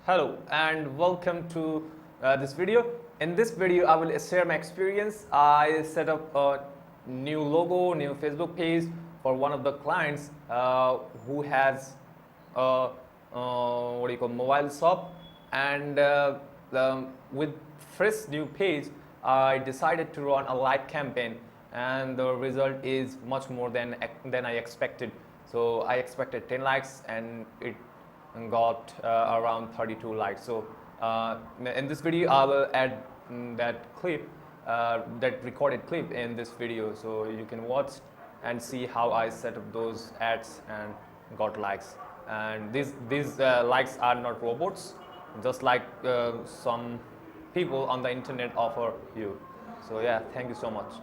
Hello and welcome to this video. In this video, I will share my experience. I set up a new logo, new Facebook page for one of the clients who has a mobile shop, and with fresh new page, I decided to run a live campaign, and the result is much more than I expected. So I expected 10 likes, and it got around 32 likes. So in this video, I will add that clip, that recorded clip in this video, so you can watch and see how I set up those ads and got likes. And these likes are not robots, just like some people on the internet offer you. So yeah, thank you so much.